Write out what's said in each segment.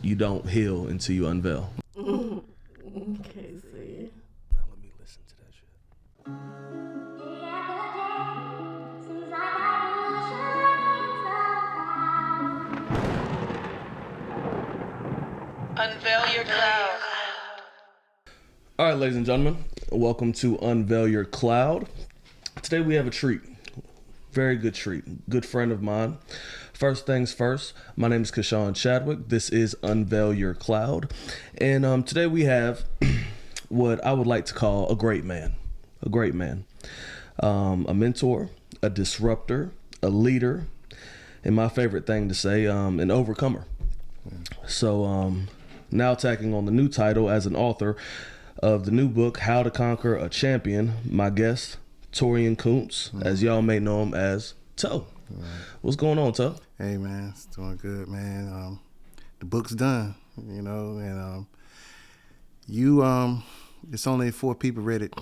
you don't heal until you unveil. Okay, see. Now let me listen to that shit. Unveil your cloud. All right, ladies and gentlemen, welcome to Unveil Your Cloud. Today we have a treat. Very good treat. Good friend of mine. First things first, my name is Kashawn Chadwick. This is Unveil Your Cloud. And today we have what I would like to call a great man. A great man. A mentor, a disruptor, a leader, and my favorite thing to say, an overcomer. So now tacking on the new title as an author of the new book, How to Conquer a Champion, my guest, Torian Koonce, as y'all may know him as Toe. Right. What's going on, Toe? Hey, man, it's doing good, man. The book's done, and it's only 4 people read it,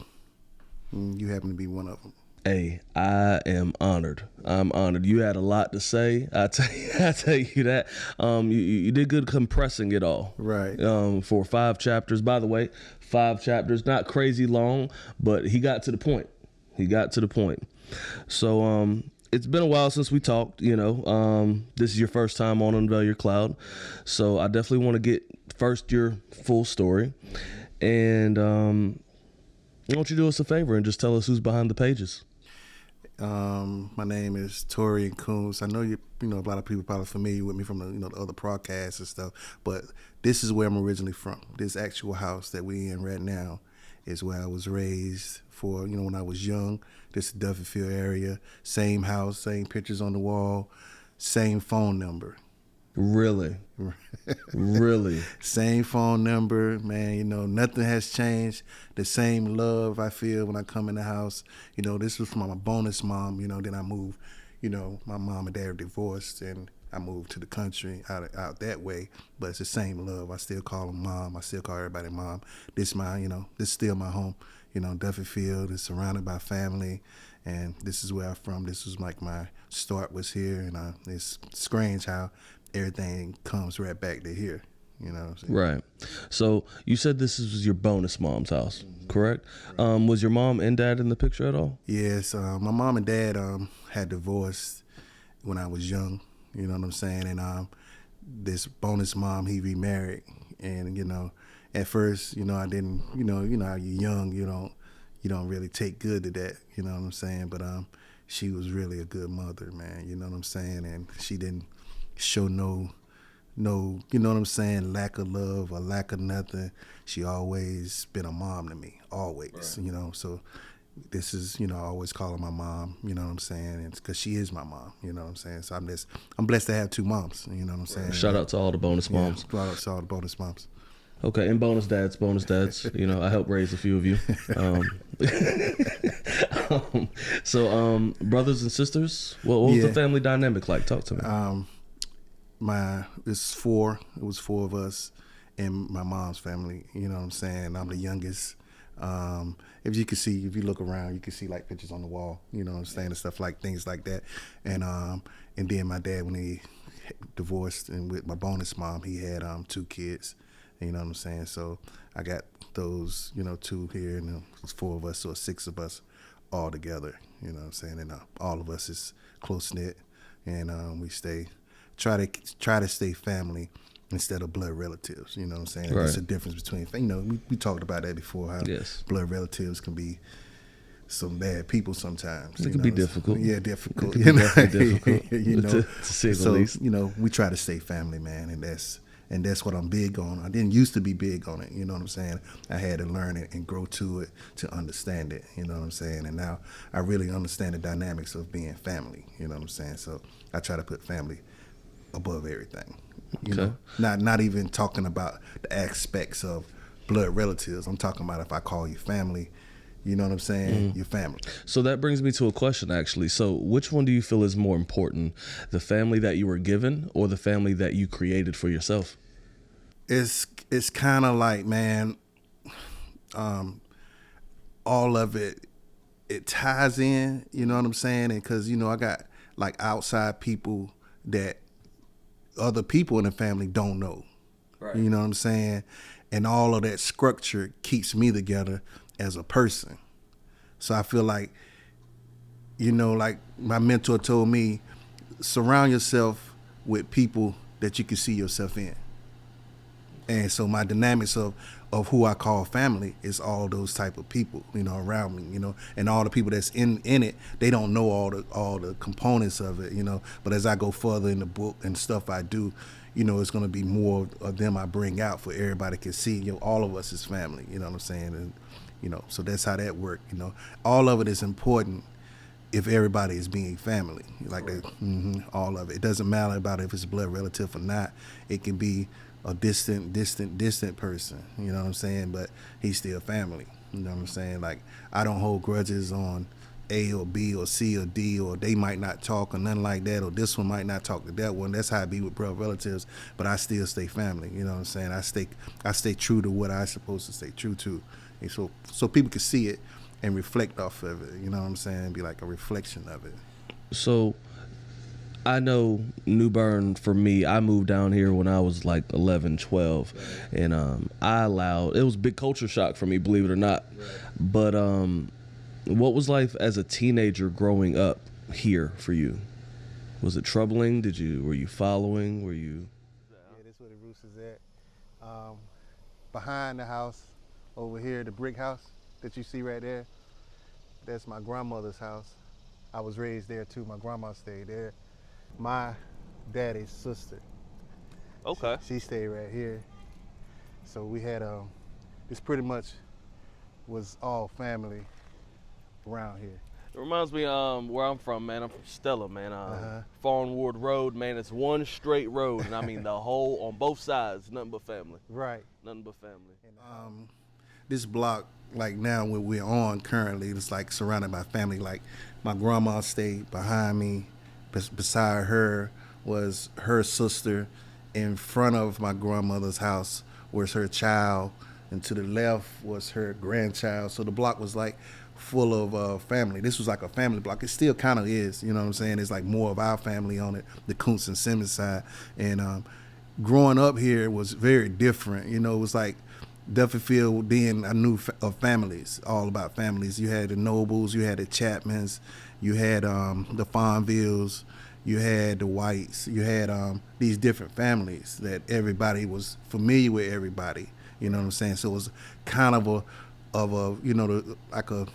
and you happen to be one of them. Hey, I am honored. I'm honored. You had a lot to say. I tell you that. You did good compressing it all. Right. For 5 chapters. By the way, 5 chapters, not crazy long, but he got to the point. So it's been a while since we talked. This is your first time on Unveil Your Cloud, so I definitely want to get first your full story, and why don't you do us a favor and just tell us who's behind the pages? My name is Torian Koonce. I know a lot of people probably familiar with me from the other podcasts and stuff, but this is where I'm originally from. This actual house that we in right now is where I was raised for, when I was young. This is the Duffield area, same house, same pictures on the wall, same phone number. Really? Really? Same phone number, man. Nothing has changed. The same love I feel when I come in the house. This was from my bonus mom. Then I moved. My mom and dad are divorced, and I moved to the country out that way. But it's the same love. I still call them mom. I still call everybody mom. This is still my home. Duffield is surrounded by family, and this is where I'm from. This was like my start was here, and it's strange how everything comes right back to here. What I'm saying? Right. So you said this was your bonus mom's house, correct? Was your mom and dad in the picture at all? Yes. My mom and dad had divorced when I was young. You know what I'm saying? And this bonus mom, he remarried, and at first, I didn't. How you're young, you don't really take good to that. You know what I'm saying? But she was really a good mother, man. You know what I'm saying? And she didn't show no, lack of love or lack of nothing. She always been a mom to me, always, Right. So this is, I always call her my mom, you know what I'm saying? And because she is my mom, you know what I'm saying? So I'm blessed to have 2 moms, you know what I'm saying? Shout out to all the bonus moms. Yeah, shout out to all the bonus moms. Okay, and bonus dads. I helped raise a few of you. So brothers and sisters, what was the family dynamic like? Talk to me. It's 4. It was 4 of us in my mom's family. You know what I'm saying? I'm the youngest. If you look around, you can see like pictures on the wall. You know what I'm saying, and stuff like things like that. And then my dad, when he divorced, and with my bonus mom, he had 2 kids. You know what I'm saying? So I got those, 2 here, and it's 4 of us, so it's 6 of us all together. You know what I'm saying? And all of us is close knit, and we try to stay family instead of blood relatives. You know what I'm saying? Right. There's a difference between, we talked about that before, how Yes. blood relatives can be some bad people sometimes. It can be difficult. Yeah, difficult. It can be definitely difficult, to say the least. We try to stay family, man, and that's what I'm big on. I didn't used to be big on it, you know what I'm saying? I had to learn it and grow to it to understand it, you know what I'm saying? And now I really understand the dynamics of being family, you know what I'm saying? So I try to put family above everything. Okay. Not even talking about the aspects of blood relatives. I'm talking about if I call you family, you know what I'm saying? Your family. So that brings me to a question, actually. So which one do you feel is more important, the family that you were given or the family that you created for yourself? It's kind of like, man, all of it ties in, you know what I'm saying? And because, I got like outside people that other people in the family don't know. Right. You know what I'm saying? And all of that structure keeps me together as a person. So I feel like, like my mentor told me, surround yourself with people that you can see yourself in. And so my dynamics of who I call family is all those type of people, around me, and all the people that's in it, they don't know all the components of it, But as I go further in the book and stuff I do, it's gonna be more of them I bring out for everybody can see, all of us is family, you know what I'm saying? And so that's how that works, All of it is important if everybody is being family, like that, all of it. It doesn't matter about if it's blood relative or not. It can be a distant person, you know what I'm saying? But he's still family, you know what I'm saying? Like, I don't hold grudges on A or B or C or D, or they might not talk or nothing like that, or this one might not talk to that one. That's how I be with blood relatives, but I still stay family, you know what I'm saying? I stay true to what I supposed to stay true to, and so people can see it and reflect off of it, you know what I'm saying? Be like a reflection of it. So I know New Bern, for me, I moved down here when I was like 11, 12. Right. And it was a big culture shock for me, believe it or not. Right. But what was life as a teenager growing up here for you? Was it troubling? Were you following? Yeah, that's where the roots is at. Behind the house, over here, the brick house that you see right there, that's my grandmother's house. I was raised there too. My grandma stayed there. My daddy's sister. Okay. She stayed right here. So we had this pretty much was all family around here. It reminds me where I'm from, man. I'm from Stella, man. Farn Ward Road, man. It's one straight road, and I mean the whole on both sides, nothing but family. Right. Nothing but family. This block, like now where we're on currently, it's like surrounded by family. Like my grandma stayed behind me. Beside her was her sister. In front of my grandmother's house was her child, and to the left was her grandchild. So the block was like full of family. This was like a family block. It still kind of is, you know what I'm saying? It's like more of our family on it, the Koonce and Simmons side. And growing up here was very different. It was like Dufferfield, then I knew of families, all about families. You had the Nobles, you had the Chapmans, you had the Fonvilles, you had the Whites, you had these different families that everybody was familiar with everybody. You know what I'm saying? So it was kind of like a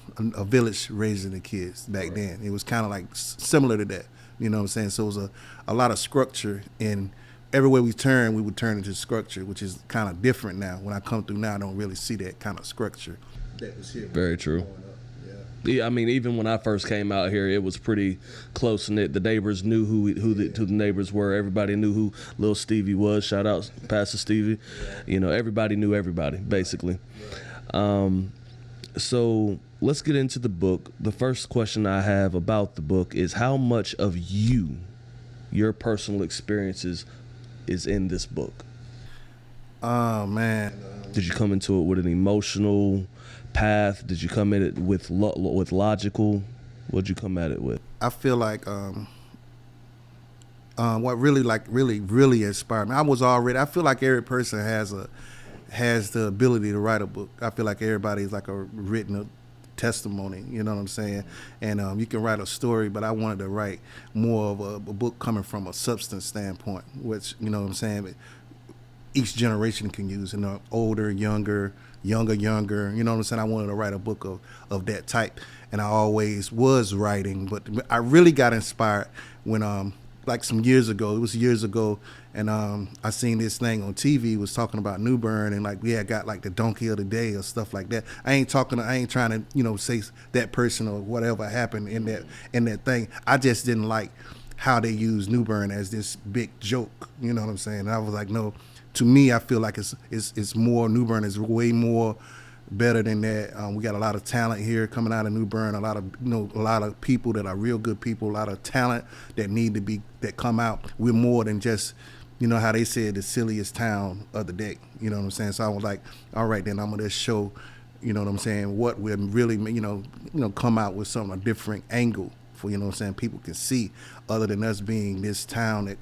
village raising the kids back Right. then. It was kind of like similar to that. You know what I'm saying? So it was a lot of structure, and everywhere we turn, we would turn into structure, which is kind of different now. When I come through now, I don't really see that kind of structure that was here. Very true. Yeah, I mean, even when I first came out here, it was pretty close knit. The neighbors knew who the neighbors were. Everybody knew who Lil Stevie was. Shout out Pastor Stevie. Yeah. Everybody knew everybody, basically. Right. So let's get into the book. The first question I have about the book is how much of your personal experiences, is in this book? Oh man! Did you come into it with an emotional path? Did you come at it with logical? What'd you come at it with? I feel like what really inspired me. I feel like every person has the ability to write a book. I feel like everybody's like a written testimony, you know what I'm saying? And you can write a story, but I wanted to write more of a book coming from a substance standpoint, which, you know what I'm saying, each generation can use, older, younger, you know what I'm saying? I wanted to write a book of that type, and I always was writing, but I really got inspired when like some years ago, and I seen this thing on TV was talking about New Bern, and like we had got like the donkey of the day or stuff like that. I ain't trying to say that person or whatever happened in that thing. I just didn't like how they use New Bern as this big joke, you know what I'm saying? And I was like, no, to me, I feel like it's more, New Bern is way more better than that. We got a lot of talent here coming out of New Bern, a lot of people that are real good people, a lot of talent that come out. We're more than just, how they said, the silliest town of the day, you know what I'm saying? So I was like, all right, then I'm gonna just show, you know what I'm saying, what we're really, come out with a different angle for, you know what I'm saying, people can see, other than us being this town that,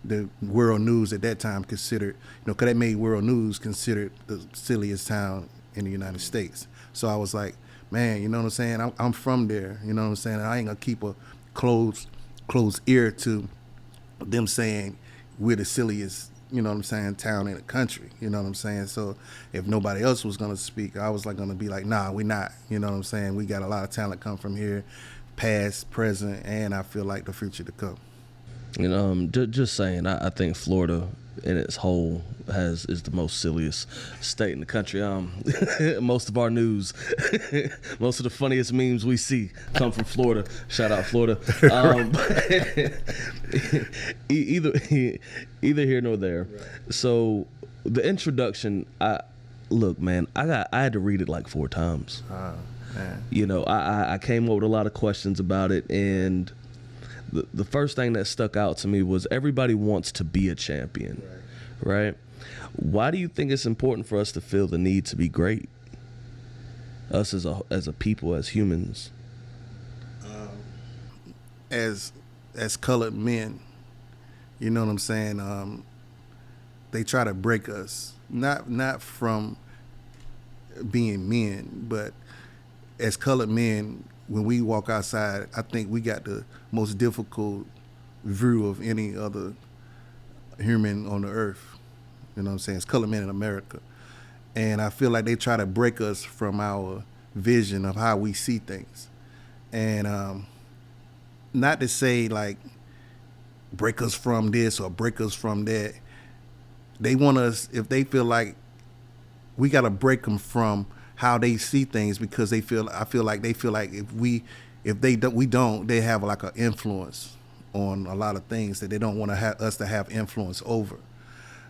the world news at that time considered, because that made world news considered the silliest town in the United States. So I was like, man, you know what I'm saying? I'm from there, you know what I'm saying? I ain't gonna keep a closed ear to them saying we're the silliest, you know what I'm saying, town in the country, you know what I'm saying? So if nobody else was gonna speak, I was like gonna be like, nah, we not, you know what I'm saying? We got a lot of talent come from here, past, present, and I feel like the future to come. Just saying, I think Florida in its whole is the most silliest state in the country. Most of our news, most of the funniest memes we see come from Florida. Shout out Florida. Either here nor there. Right. So the introduction, I had to read it like 4 times. Man. I came up with a lot of questions about it, and the first thing that stuck out to me was everybody wants to be a champion, right? Why do you think it's important for us to feel the need to be great? Us as a people, as humans. As colored men, you know what I'm saying? They try to break us, not from being men, but as colored men, when we walk outside, I think we got the most difficult view of any other human on the earth. You know what I'm saying? It's colored men in America. And I feel like they try to break us from our vision of how we see things. And not to say like break us from this or break us from that. They want us, if they feel like we got to break them from how they see things, because I feel like if we don't, they have like an influence on a lot of things that they don't want to have us to have influence over.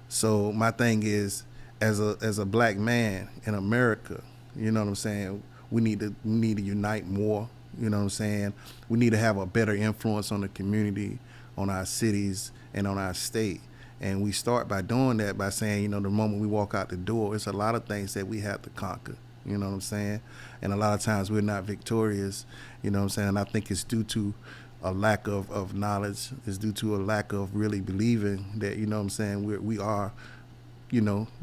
So my thing is, as a black man in America, you know what I'm saying, we need to unite more. You know what I'm saying? We need to have a better influence on the community, on our cities, and on our state. And we start by doing that by saying, the moment we walk out the door, it's a lot of things that we have to conquer. You know what I'm saying? And a lot of times we're not victorious, you know what I'm saying? And I think it's due to a lack of knowledge. It's due to a lack of really believing that, you know what I'm saying, we are,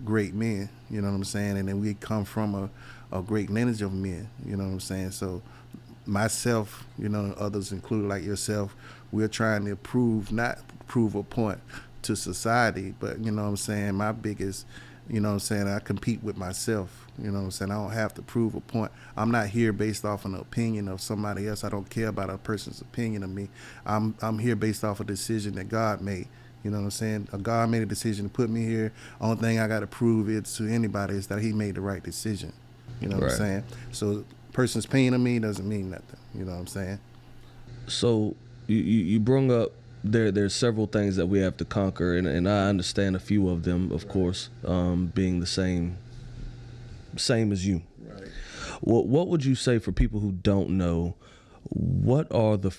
great men, you know what I'm saying? And then we come from a great lineage of men, you know what I'm saying? So myself, others included like yourself, we're trying to not prove a point to society, but, you know what I'm saying, my biggest, you know what I'm saying, I compete with myself. You know what I'm saying? I don't have to prove a point. I'm not here based off an opinion of somebody else. I don't care about a person's opinion of me. I'm here based off a decision that God made. You know what I'm saying? God made a decision to put me here. Only thing I got to prove it to anybody is that he made the right decision. You know what I'm saying? So person's opinion of me doesn't mean nothing. You know what I'm saying? So you brought up there's several things that we have to conquer, and I understand a few of them, of course, being the same as you. Right. What would you say for people who don't know, what are the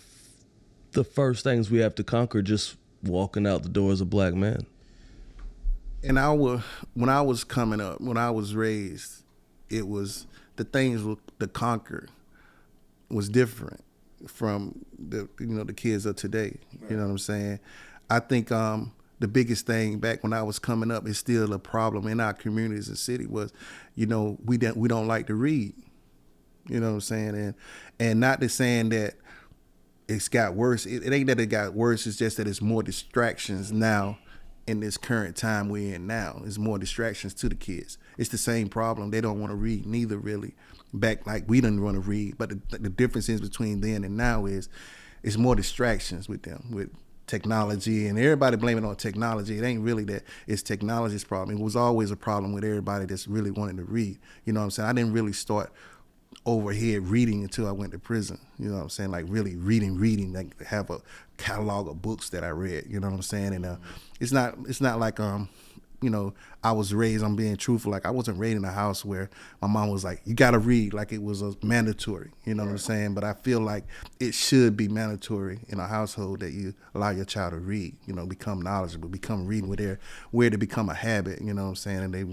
first things we have to conquer just walking out the door as a black man? When I was coming up, when I was raised, it was the things to conquer was different from the kids of today. Right. You know what I'm saying? I think the biggest thing back when I was coming up is still a problem in our communities and city was, we don't like to read. You know what I'm saying? And not to saying that it's got worse. It ain't that it got worse. It's just that it's more distractions now in this current time we're in now. There's more distractions to the kids. It's the same problem. They don't want to read neither, really. Back like we didn't want to read, but the difference is between then and now is it's more distractions with them, with technology, and everybody blaming on technology. It ain't really that it's technology's problem. It was always a problem with everybody that's really wanting to read. You know what I'm saying? I didn't really start overhead reading until I went to prison. You know what I'm saying? Like really reading, like have a catalog of books that I read. You know what I'm saying? And it's not like I was raised, I'm being truthful, like I wasn't raised in a house where my mom was like, you gotta read, like it was a mandatory, you know what I'm saying? But I feel like it should be mandatory in a household that you allow your child to read, become knowledgeable, become reading where to become a habit, you know what I'm saying? And they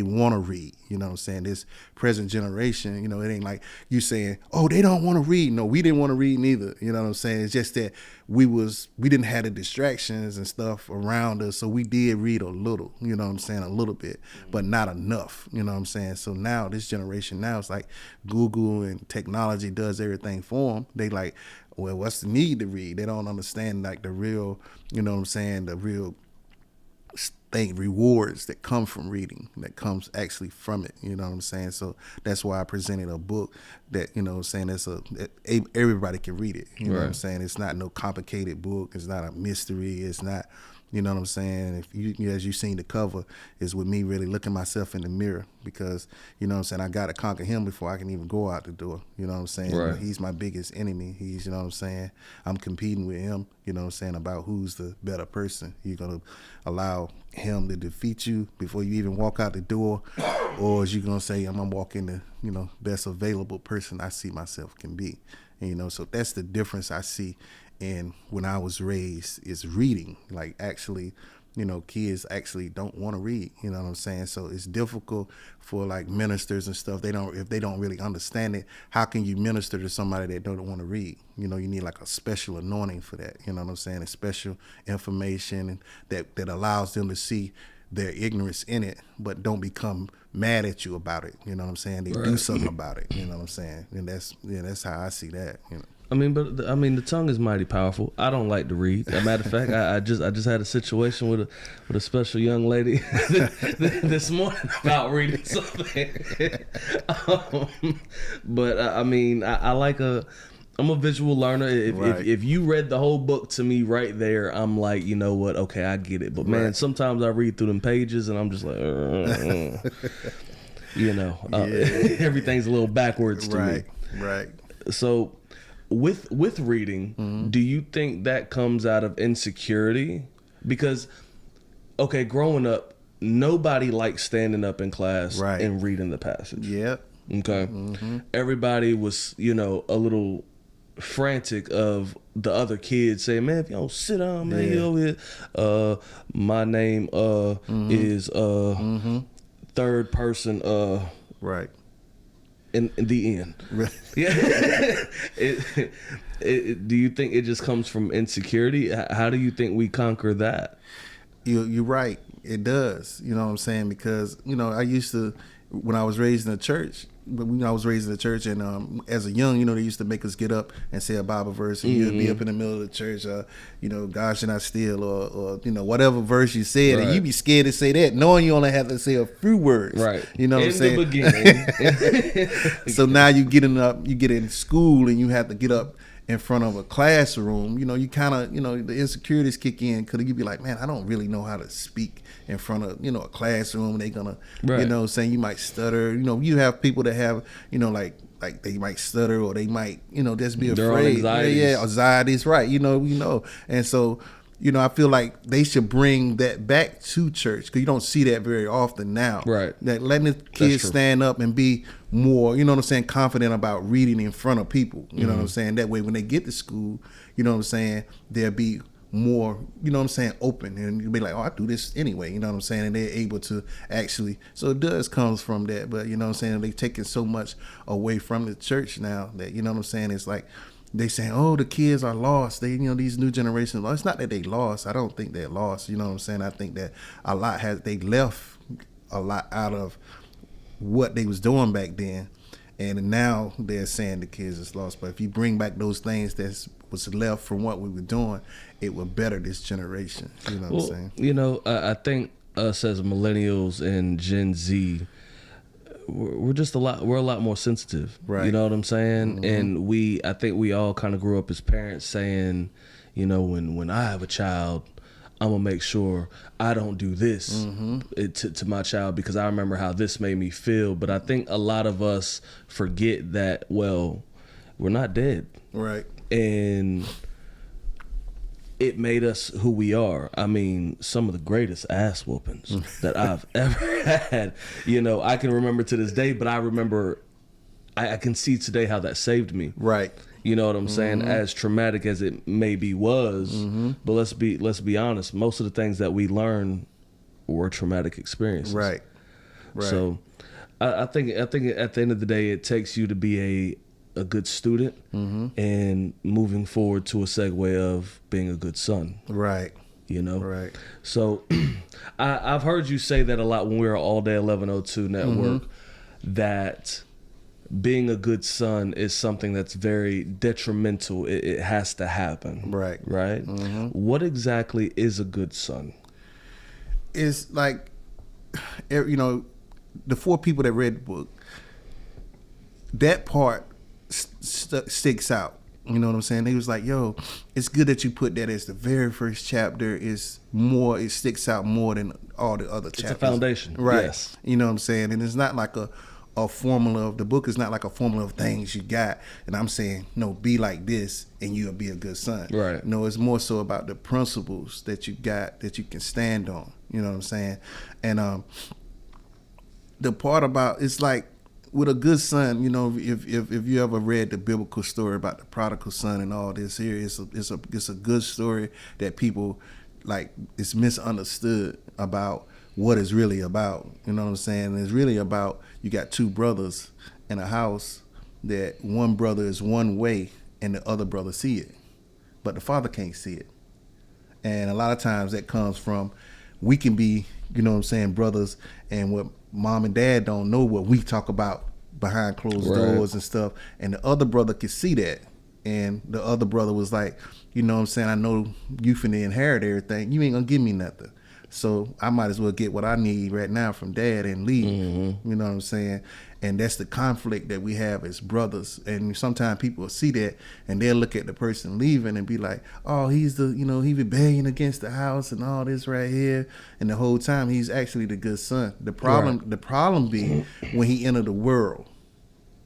wanna read, you know what I'm saying? This present generation, it ain't like you saying, oh, they don't wanna read. No, we didn't wanna read neither, you know what I'm saying? It's just that we didn't have the distractions and stuff around us, so we did read a little, you know what I'm saying, a little bit, but not enough, you know what I'm saying. So now this generation now, it's like Google and technology does everything for them. They like, well, what's the need to read? They don't understand like the real, you know what I'm saying, the real rewards that come from reading, that comes actually from it, you know what I'm saying. So that's why I presented a book that, you know what I'm saying, that everybody can read it, you know what I'm saying. It's not no complicated book, it's not a mystery, it's not, you know what I'm saying. If you as you seen the cover, is with me really looking myself in the mirror, because, you know what I'm saying, I got to conquer him before I can even go out the door, you know what I'm saying. Right. He's my biggest enemy. He's, you know what I'm saying, I'm competing with him, you know what I'm saying, about who's the better person. You're going to allow him to defeat you before you even walk out the door, or is you going to say, I'm going to walk in the, you know, best available person I see myself can be. And, you know, so that's the difference I see. And when I was raised, is reading. Like, actually, you know, kids actually don't want to read, you know what I'm saying. So it's difficult for like ministers and stuff. If they don't really understand it, how can you minister to somebody that don't want to read? You know, you need like a special anointing for that, you know what I'm saying, a special information and that allows them to see their ignorance in it, but don't become mad at you about it, you know what I'm saying. They do something about it, you know what I'm saying. And that's how I see that, you know. I mean, the tongue is mighty powerful. I don't like to read. As a matter of fact, I just had a situation with a special young lady this morning about reading something. But I mean, I'm a visual learner. If you read the whole book to me right there, I'm like, you know what? Okay, I get it. But man, sometimes I read through them pages and I'm just like, you know, everything's a little backwards to me. Right. So, with reading, do you think that comes out of insecurity? Because, okay, growing up, nobody liked standing up in class and reading the passage. Yep. Okay. Everybody was, you know, a little frantic of the other kids saying, man, if you don't sit down, man, you over here. My name is third person Right. in the end. Yeah. Do you think it just comes from insecurity? How do you think we conquer that? You're right. It does. You know what I'm saying? Because, you know, I used to, when I was raised in the church, and as a young, you know, they used to make us get up and say a Bible verse, and you'd be up in the middle of the church, you know, God should not steal, or you know, whatever verse you said, and you'd be scared to say that, knowing you only have to say a few words. Right. You know what I'm saying? In the beginning. So now you get in school and you have to get up in front of a classroom. You know, you kind of, you know, the insecurities kick in, because you be like, man, I don't really know how to speak in front of, you know, a classroom. They gonna, you know, saying you might stutter. You know, you have people that have, you know, like they might stutter, or they might, you know, just be afraid. Anxieties, right? You know, and so, you know, I feel like they should bring that back to church, because you don't see that very often now. Right. That letting the kids stand up and be more, you know what I'm saying, confident about reading in front of people. You know what I'm saying? That way, when they get to school, you know what I'm saying, they'll be more, you know what I'm saying, open, and you'll be like, oh, I do this anyway, you know what I'm saying, and they're able to actually, so it does comes from that. But you know what I'm saying, they're taking so much away from the church now that, you know what I'm saying, it's like they saying, oh, the kids are lost, they, you know, these new generations, it's not that they lost. I don't think they're lost, you know what I'm saying. I think that they left a lot out of what they was doing back then, and now they're saying the kids is lost. But if you bring back those things that was left from what we were doing, it would better this generation. You know what I'm saying? You know, I think us as millennials and Gen Z, we're a lot more sensitive. Right. You know what I'm saying? And I think we all kind of grew up as parents saying, you know, when I have a child, I'm gonna make sure I don't do this to my child, because I remember how this made me feel. But I think a lot of us forget that, well, we're not dead. Right. And it made us who we are. I mean, some of the greatest ass whoopings that I've ever had. You know, I can remember to this day, but I remember, I can see today how that saved me. Right. You know what I'm saying? As traumatic as it maybe was, but let's be honest. Most of the things that we learn were traumatic experiences. Right. Right. So, I think at the end of the day, it takes you to be a good student, and moving forward to a segue of being a good son. Right. You know? Right. So I've heard you say that a lot when we were All Day 1102 Network, that being a good son is something that's very detrimental. It has to happen. Right. Right? What exactly is a good son? It's like, you know, the 4 people that read the book, that part sticks out. You know what I'm saying? They was like, yo, it's good that you put that as the very first chapter. It sticks out more than all the other chapters. It's a foundation. Right. Yes. You know what I'm saying? And it's not like a formula of the book is not like a formula of things you got. And I'm saying, no, be like this and you'll be a good son. Right. No, it's more so about the principles that you got that you can stand on. You know what I'm saying? And the part about, it's like, with a good son, you know, if you ever read the biblical story about the prodigal son and all this here, it's a good story that people, like, it's misunderstood about what it's really about. You know what I'm saying? It's really about, you got 2 brothers in a house that one brother is one way and the other brother see it, but the father can't see it. And a lot of times that comes from, we can be, you know what I'm saying, brothers, and what mom and dad don't know what we talk about behind closed doors and stuff. And the other brother could see that. And the other brother was like, you know what I'm saying, I know you finna inherit everything. You ain't gonna give me nothing. So I might as well get what I need right now from dad and leave. You know what I'm saying? And that's the conflict that we have as brothers. And sometimes people will see that and they'll look at the person leaving and be like, oh, he's the, you know, he rebelling against the house and all this right here. And the whole time he's actually the good son. The problem being when he entered the world,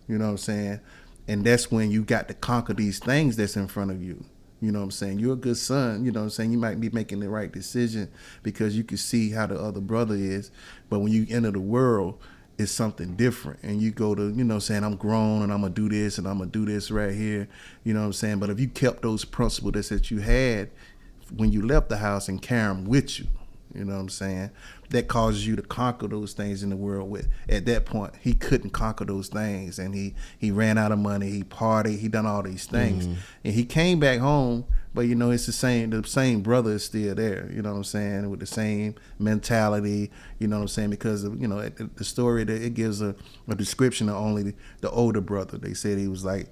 you know what I'm saying? And that's when you got to conquer these things that's in front of you. You know what I'm saying? You're a good son. You know what I'm saying? You might be making the right decision because you can see how the other brother is. But when you enter the world, it's something different. And you go to, you know what I'm saying, I'm grown and I'm going to do this and I'm going to do this right here. You know what I'm saying? But if you kept those principles that you had when you left the house and carry them with you, you know what I'm saying, that causes you to conquer those things in the world. With at that point, he couldn't conquer those things, and he ran out of money, he partied, he done all these things, and he came back home. But you know, it's the same brother is still there. You know what I'm saying, with the same mentality. You know what I'm saying, because of, you know, the story that it gives a description of only the older brother. They said he was like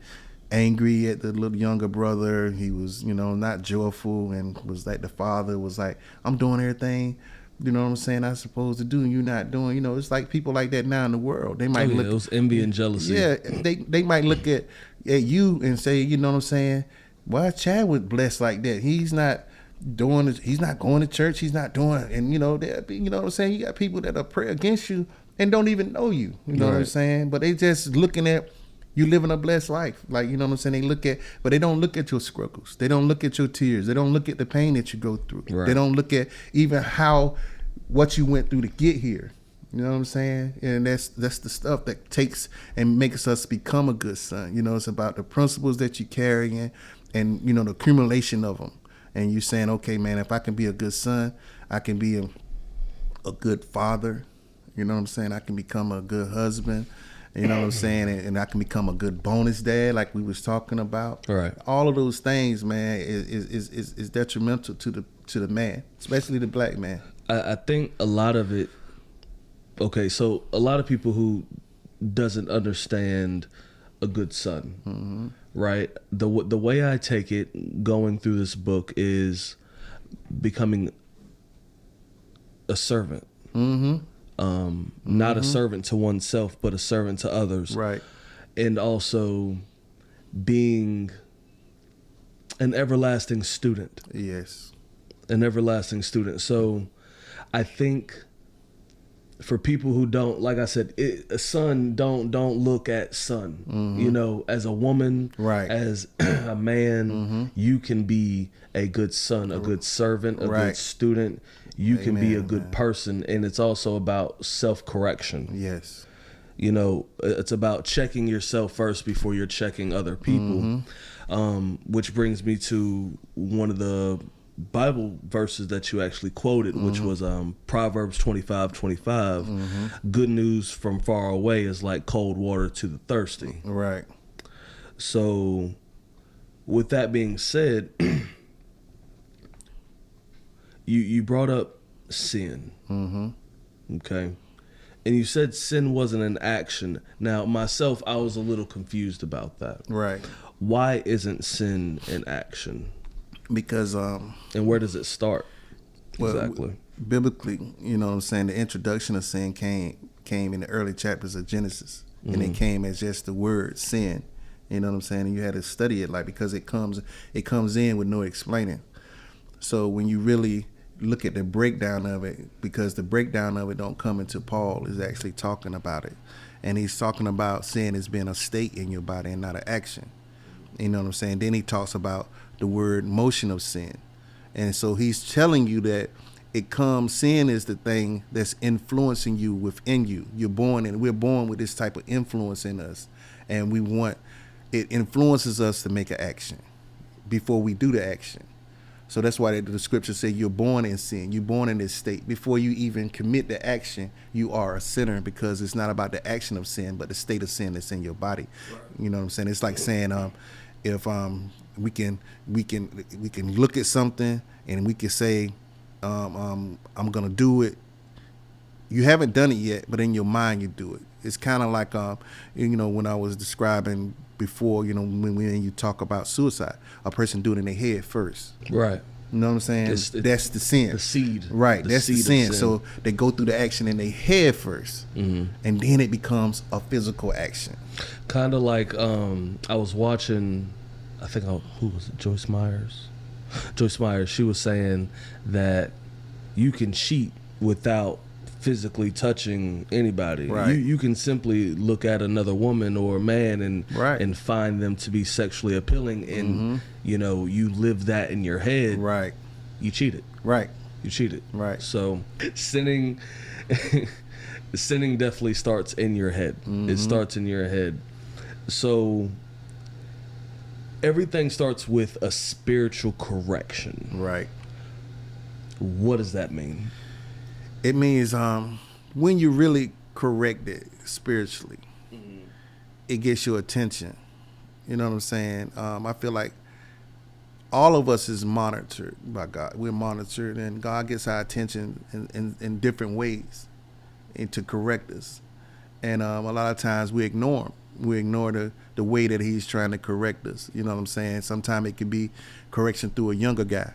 angry at the little younger brother. He was, you know, not joyful, and was like, the father was like, I'm doing everything, you know what I'm saying, I'm supposed to do, and you're not doing. You know, it's like people like that now in the world. They might look, it was envy and jealousy. Yeah, they might look at you and say, you know what I'm saying, why Chad was blessed like that? He's not doing it, he's not going to church, he's not doing it. And you know, you know what I'm saying, you got people that are pray against you and don't even know you. You know what I'm saying? But they just looking at you living a blessed life. Like, you know what I'm saying? But they don't look at your struggles. They don't look at your tears. They don't look at the pain that you go through. Right. They don't look at even what you went through to get here. You know what I'm saying? And that's the stuff that takes and makes us become a good son. You know, it's about the principles that you carry and you know, the accumulation of them. And you saying, okay, man, if I can be a good son, I can be a good father. You know what I'm saying? I can become a good husband. You know what I'm saying? And I can become a good bonus dad, like we was talking about. Right. All of those things, man, is detrimental to the man, especially the black man. I think a lot of it. Okay, so a lot of people who doesn't understand a good son, right? The way I take it, going through this book, is becoming a servant. Not a servant to oneself, but a servant to others. Right. And also being an everlasting student. Yes. An everlasting student. So I think for people who don't, like I said, a son, don't look at son, you know, as a woman, right, as a man, you can be a good son, a good servant, a good student. You can be a good person, and it's also about self-correction. Yes. You know, it's about checking yourself first before you're checking other people, which brings me to one of the Bible verses that you actually quoted, which was Proverbs 25:25. Good news from far away is like cold water to the thirsty. Right. So, with that being said, you brought up sin. Mm-hmm. Okay. And you said sin wasn't an action. Now, myself, I was a little confused about that. Right. Why isn't sin an action? Because And where does it start? Exactly. Biblically, you know what I'm saying, the introduction of sin came in the early chapters of Genesis. And it came as just the word sin. You know what I'm saying? And you had to study it, like, because it comes in with no explaining. So when you really look at the breakdown of it, because the breakdown of it don't come into Paul is actually talking about it. And he's talking about sin as being a state in your body and not an action. You know what I'm saying? Then he talks about the word motion of sin. And so he's telling you that sin is the thing that's influencing you within you. We're born with this type of influence in us. And it influences us to make an action before we do the action. So that's why the scriptures say you're born in sin. You're born in this state. Before you even commit the action, you are a sinner, because it's not about the action of sin, but the state of sin that's in your body. Right. You know what I'm saying? It's like saying, if we can look at something and we can say, I'm gonna do it. You haven't done it yet, but in your mind you do it. It's kind of like when I was describing before, when you talk about suicide, a person do it in their head first. Right. You know what I'm saying? That's the sin. The seed. Right. That's the sin. So they go through the action in their head first, and then it becomes a physical action. Kind of like I was watching, I think, who was it? Joyce Myers. She was saying that you can cheat without physically touching anybody. Right. You can simply look at another woman or a man and find them to be sexually appealing, and you live that in your head. Right. You cheated. Right. You cheated. Right. So sinning definitely starts in your head. It starts in your head. So everything starts with a spiritual correction. Right. What does that mean? It means when you really correct it spiritually, it gets your attention. You know what I'm saying? I feel like all of us is monitored by God. We're monitored, and God gets our attention in different ways and to correct us. And a lot of times we ignore him. We ignore the way that he's trying to correct us. You know what I'm saying? Sometimes it can be correction through a younger guy.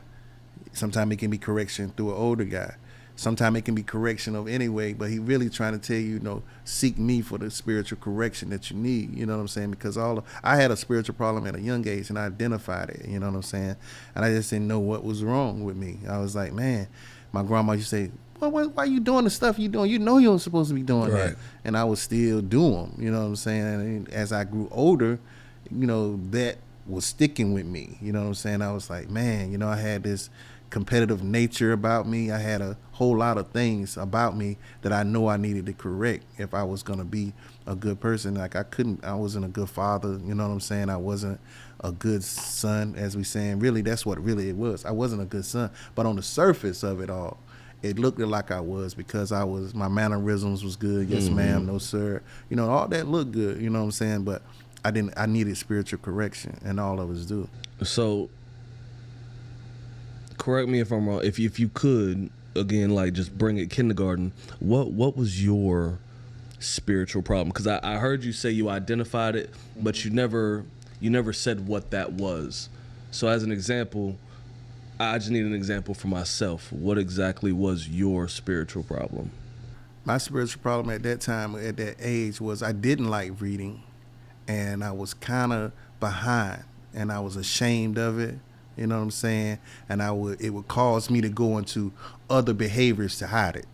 Sometimes it can be correction through an older guy. Sometimes it can be correction of any way, but he really trying to tell you, seek me for the spiritual correction that you need. You know what I'm saying? Because I had a spiritual problem at a young age, and I identified it. You know what I'm saying? And I just didn't know what was wrong with me. I was like, man, my grandma used to say, well, why are you doing the stuff you doing? You know you're supposed to be doing that. And I would still do them. You know what I'm saying? And as I grew older, that was sticking with me. You know what I'm saying? I was like, man, I had this competitive nature about me. I had a whole lot of things about me that I know I needed to correct if I was going to be a good person. Like I wasn't a good father. You know what I'm saying? I wasn't a good son, as we saying. Really, that's what really it was. I wasn't a good son. But on the surface of it all, it looked like I was, because my mannerisms was good. Yes, ma'am. No, sir. All that looked good. You know what I'm saying? But I needed spiritual correction, and all of us do. So, correct me if I'm wrong. If you could, again, like, just bring it kindergarten, what was your spiritual problem? Because I heard you say you identified it, but you never said what that was. So as an example, I just need an example for myself. What exactly was your spiritual problem? My spiritual problem at that time, at that age, was I didn't like reading, and I was kind of behind, and I was ashamed of it. You know what I'm saying? And it would cause me to go into other behaviors to hide it.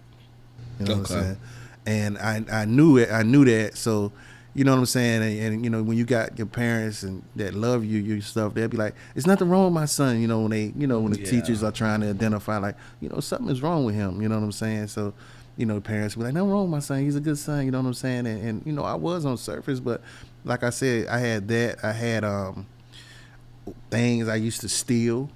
You know what I'm saying? And I knew it. I knew that. So, you know what I'm saying? And when you got your parents and that love you, your stuff, they'll be like, "There's nothing wrong with my son." When the teachers are trying to identify, like, something is wrong with him. You know what I'm saying? So, the parents be like, "Nothing wrong with my son. He's a good son." You know what I'm saying? And I was on surface, but like I said, I had that. I had things I used to steal.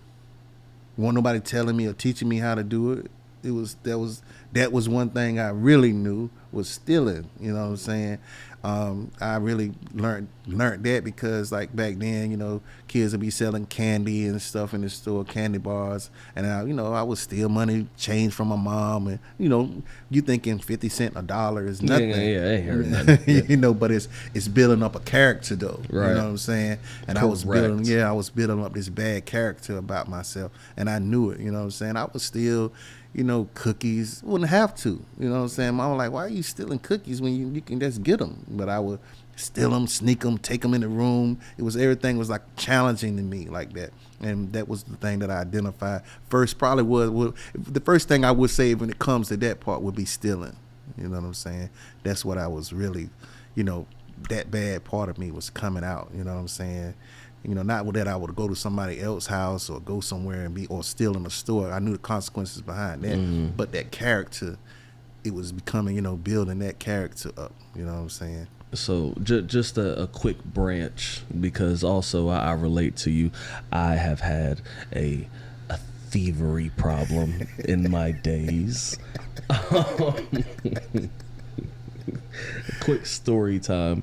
Wasn't nobody telling me or teaching me how to do it. That was one thing I really knew was stealing. You know what I'm saying? I really learned that because like back then, kids would be selling candy and stuff in the store, candy bars, and I would steal money, change from my mom, and you thinking 50 cents, $1 is nothing. Yeah, I ain't heard nothing. Yeah. But it's building up a character though. Right. You know what I'm saying? And I was building up this bad character about myself, and I knew it. You know what I'm saying? I was still. Cookies. Wouldn't have to. You know what I'm saying? Mom was like, why are you stealing cookies when you can just get them? But I would steal them, sneak them, take them in the room. Everything was like challenging to me like that. And that was the thing that I identified first. Probably was the first thing I would say when it comes to that part would be stealing. You know what I'm saying? That's what I was really, that bad part of me was coming out. You know what I'm saying? Not that I would go to somebody else's house or go somewhere or steal in a store. I knew the consequences behind that. But that character, it was becoming, building that character up. You know what I'm saying? So just a quick branch, because also I relate to you. I have had a thievery problem in my days. Quick story time.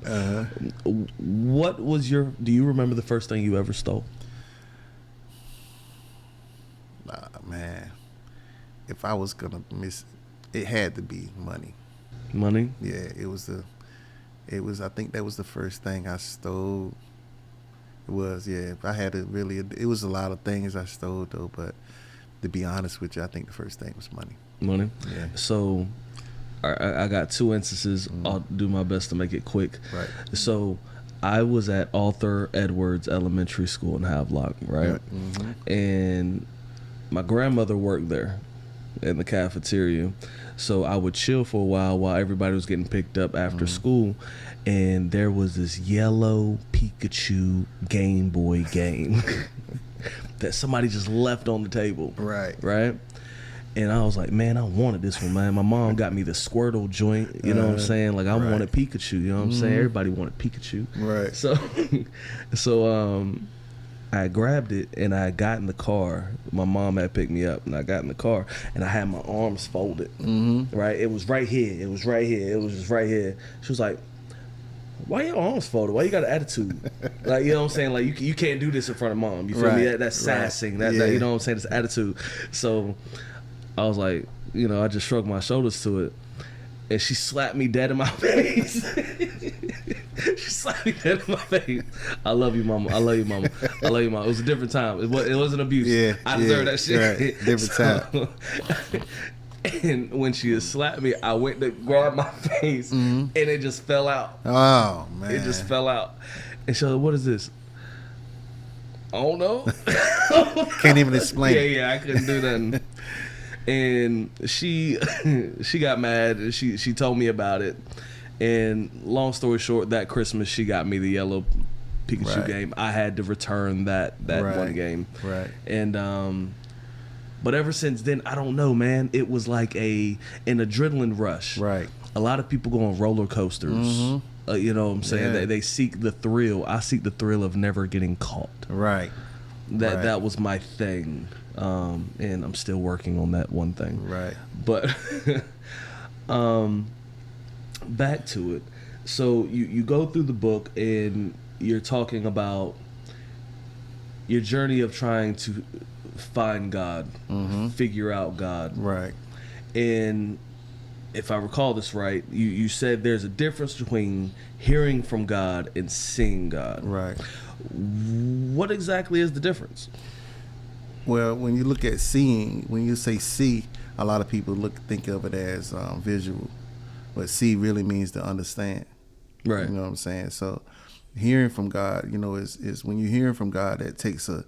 What was do you remember the first thing you ever stole? Man, if I was gonna miss, it had to be money. Money? Yeah, I think that was the first thing I stole. It was, yeah. If I had to really, it was a lot of things I stole though, but to be honest with you, I think the first thing was money. Money? Yeah. So I got two instances. I'll do my best to make it quick. Right. So I was at Arthur Edwards Elementary School in Havelock, right? And my grandmother worked there in the cafeteria. So I would chill for a while everybody was getting picked up after school. And there was this yellow Pikachu Game Boy game that somebody just left on the table. Right. Right? And I was like, man, I wanted this one, man. My mom got me the Squirtle joint, you know what I'm saying? Like, I wanted Pikachu, you know what I'm saying? Everybody wanted Pikachu. Right. So I grabbed it, and I got in the car. My mom had picked me up, and I got in the car, and I had my arms folded, right? It was right here. It was just right here. She was like, why your arms folded? Why you got an attitude? Like, you know what I'm saying? Like, you can't do this in front of mom. You feel me? That's sassing. That, you know what I'm saying? It's attitude. So I was like, I just shrugged my shoulders to it. And she slapped me dead in my face. She slapped me dead in my face. I love you, mama. I love you, mama. I love you, mama. It was a different time. It wasn't abuse. Yeah, I deserve that shit. Right. Different time. And when she slapped me, I went to grab my face, and it just fell out. Oh, man. It just fell out. And she was like, what is this? I don't know. Can't even explain. Yeah, I couldn't do nothing. And she got mad, and she told me about it. And long story short, that Christmas she got me the yellow Pikachu game. I had to return that one game. Right. And but ever since then, I don't know, man. It was like an adrenaline rush. Right. A lot of people go on roller coasters. You know what I'm saying? Yeah. They seek the thrill. I seek the thrill of never getting caught. Right. That was my thing. And I'm still working on that one thing. Right. But back to it. So you go through the book and you're talking about your journey of trying to find God, figure out God. Right. And if I recall this right, you said there's a difference between hearing from God and seeing God. Right. What exactly is the difference? Well, when you look at seeing, when you say see, a lot of people think of it as visual, but see really means to understand. Right. You know what I'm saying? So hearing from God, is when you're hearing from God, that takes a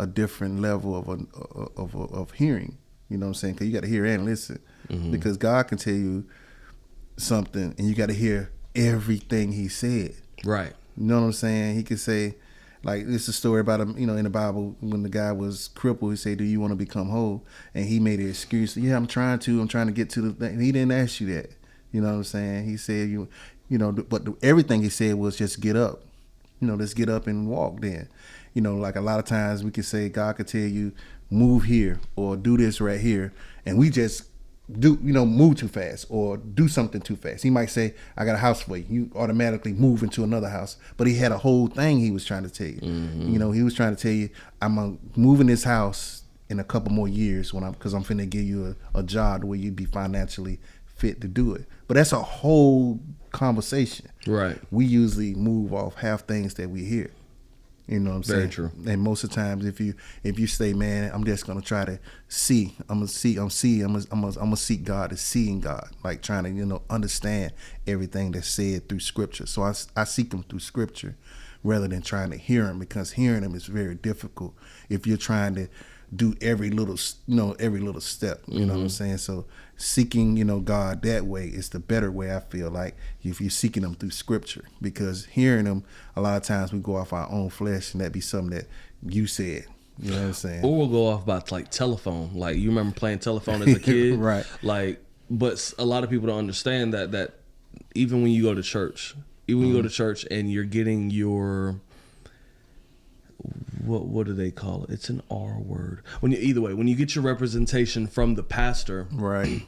different level of hearing. You know what I'm saying? Because you got to hear and listen. Because God can tell you something, and you got to hear everything He said. Right. You know what I'm saying? He could say, like, this is a story about him, in the Bible, when the guy was crippled, he said, do you want to become whole? And he made an excuse. Yeah, I'm trying to get to the thing. He didn't ask you that. You know what I'm saying? He said, everything he said was just get up. Let's get up and walk then. Like a lot of times we could say, God could tell you, move here or do this right here. And we just move too fast or do something too fast. He might say, I got a house for you. You automatically move into another house. But he had a whole thing he was trying to tell you. He was trying to tell you, I'm moving this house in a couple more years because I'm finna give you a job where you'd be financially fit to do it. But that's a whole conversation. Right. We usually move off half things that we hear. You know what I'm saying? Very true. And most of the times, if you say, man, I'm just gonna try to see, I'm gonna seek God to seeing God, like trying to understand everything that's said through Scripture. So I seek Him through Scripture rather than trying to hear Him, because hearing Him is very difficult if you're trying to do every little step. You know what I'm saying? So seeking God that way is the better way, I feel like, if you're seeking Him through Scripture, because hearing Him, a lot of times we go off our own flesh, and that be something that you said. You know what I'm saying? Or we'll go off about like telephone. Like, you remember playing telephone as a kid, Right? Like, but a lot of people don't understand that even when you go to church, and you're getting your, what do they call it? It's an R word. When you get your representation from the pastor, Right.